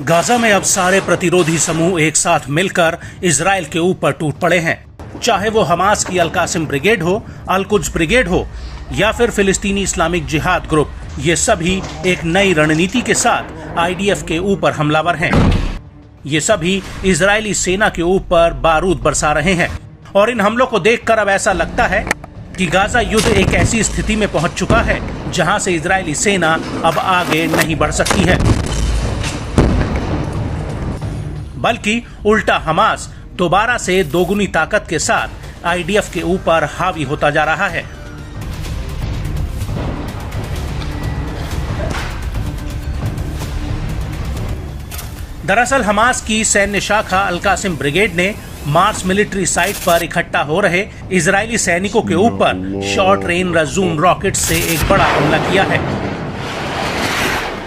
Gaza में अब सारे प्रतिरोधी समूह एक साथ मिलकर इजराइल के ऊपर टूट पड़े हैं। चाहे वो हमास की अल-कासिम ब्रिगेड हो, अल-कुद्स ब्रिगेड हो या फिर फिलिस्तीनी इस्लामिक जिहाद ग्रुप, ये सभी एक नई रणनीति के साथ आईडीएफ के ऊपर हमलावर हैं। ये सभी इजरायली सेना के ऊपर बारूद बरसा रहे हैं और इन हमलों को देखकर अब ऐसा लगता है कि गाजा युद्ध एक ऐसी स्थिति में पहुंच चुका है जहां से इजरायली सेना अब आगे नहीं बढ़ सकती है, बल्कि उल्टा हमास दोबारा से दोगुनी ताकत के साथ आईडीएफ के ऊपर हावी होता जा रहा है। दरअसल हमास की सैन्य शाखा अल-कासिम ब्रिगेड ने मार्स मिलिट्री साइट पर इकट्ठा हो रहे इजरायली सैनिकों के ऊपर शॉर्ट रेंज रजूम रॉकेट से एक बड़ा हमला किया है।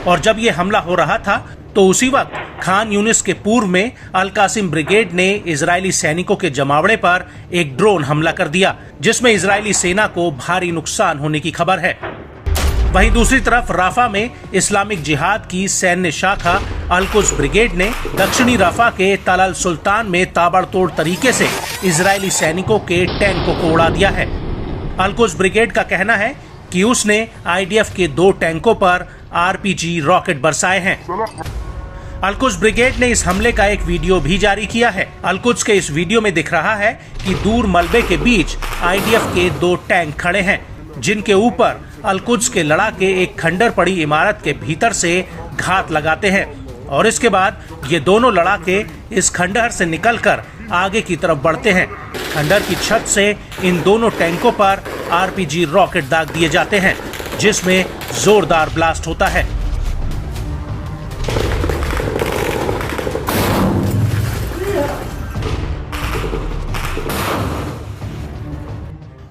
और जब ये हमला हो रहा था तो उसी वक्त खान यूनिस के पूर्व में अल-कासिम ब्रिगेड ने इजरायली सैनिकों के जमावड़े पर एक ड्रोन हमला कर दिया, जिसमें इजरायली सेना को भारी नुकसान होने की खबर है। वहीं दूसरी तरफ राफा में इस्लामिक जिहाद की सैन्य शाखा अल-कुद्स ब्रिगेड ने दक्षिणी राफा के तल अल सुल्तान में ताबड़तोड़ तरीके से इजरायली सैनिकों के टैंकों को उड़ा दिया है। अल-कुद्स ब्रिगेड का कहना है कि उसने आईडीएफ के 2 टैंकों पर आरपीजी रॉकेट बरसाए हैं। अल-कुद्स ब्रिगेड ने इस हमले का एक वीडियो भी जारी किया है। अल-कुद्स के इस वीडियो में दिख रहा है कि दूर मलबे के बीच आईडीएफ के 2 टैंक खड़े हैं, जिनके ऊपर अल-कुद्स के लड़ाके एक खंडर पड़ी इमारत के भीतर से घात लगाते हैं और इसके बाद ये दोनों लड़ाके इस खंडहर से निकलकर आगे की तरफ बढ़ते हैं। खंडहर की छत से इन दोनों टैंकों पर आरपीजी रॉकेट दाग दिए जाते हैं, जिसमें जोरदार ब्लास्ट होता है।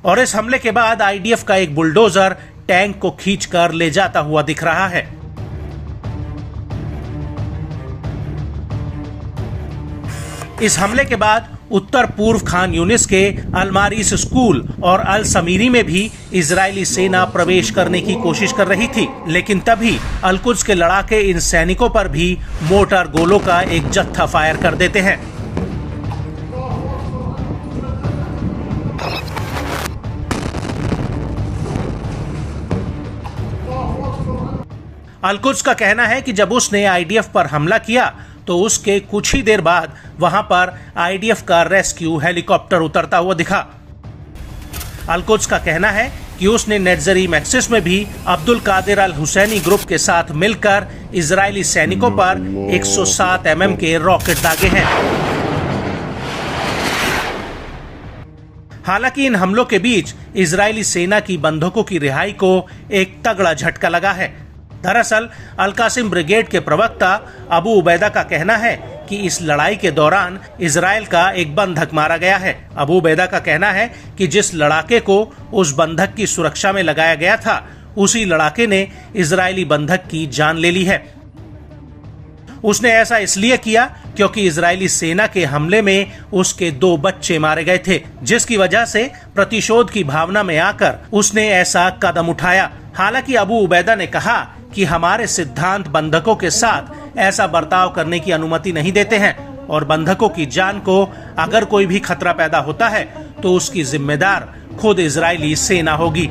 और इस हमले के बाद आईडीएफ का एक बुलडोजर टैंक को खींचकर ले जाता हुआ दिख रहा है। इस हमले के बाद उत्तर पूर्व खान यूनिस के अल-मारीस स्कूल और अल समीरी में भी इजरायली सेना प्रवेश करने की कोशिश कर रही थी, लेकिन तभी अल-कुद्स के लड़ाके इन सैनिकों पर भी मोर्टार गोलों का एक जत्था फायर कर देते हैं। अल-कुद्स का कहना है कि जब उसने आईडीएफ पर हमला किया तो उसके कुछ ही देर बाद वहां पर आईडीएफ का रेस्क्यू हेलीकॉप्टर उतरता हुआ दिखा। अल-कुद्स का कहना है कि उसने नेट्जरीम एक्सिस में भी अब्दुल कादिर अल हुसैनी ग्रुप के साथ मिलकर इजरायली सैनिकों पर 107 mm के रॉकेट दागे हैं। हालांकि इन हमलों के बीच इजरायली सेना की बंधकों की रिहाई को एक तगड़ा झटका लगा है। दरअसल अल-कासिम ब्रिगेड के प्रवक्ता अबू उबैदा का कहना है कि इस लड़ाई के दौरान इजराइल का एक बंधक मारा गया है। अबू उबैदा का कहना है कि जिस लड़ाके को उस बंधक की सुरक्षा में लगाया गया था, उसी लड़ाके ने इजरायली बंधक की जान ले ली है। उसने ऐसा इसलिए किया क्योंकि इजरायली सेना के हमले में उसके 2 बच्चे मारे गए थे, जिसकी वजह से प्रतिशोध की भावना में आकर उसने ऐसा कदम उठाया। हालांकि अबू उबैदा ने कहा कि हमारे सिद्धांत बंधकों के साथ ऐसा बर्ताव करने की अनुमति नहीं देते हैं और बंधकों की जान को अगर कोई भी खतरा पैदा होता है तो उसकी जिम्मेदार खुद इजरायली सेना होगी।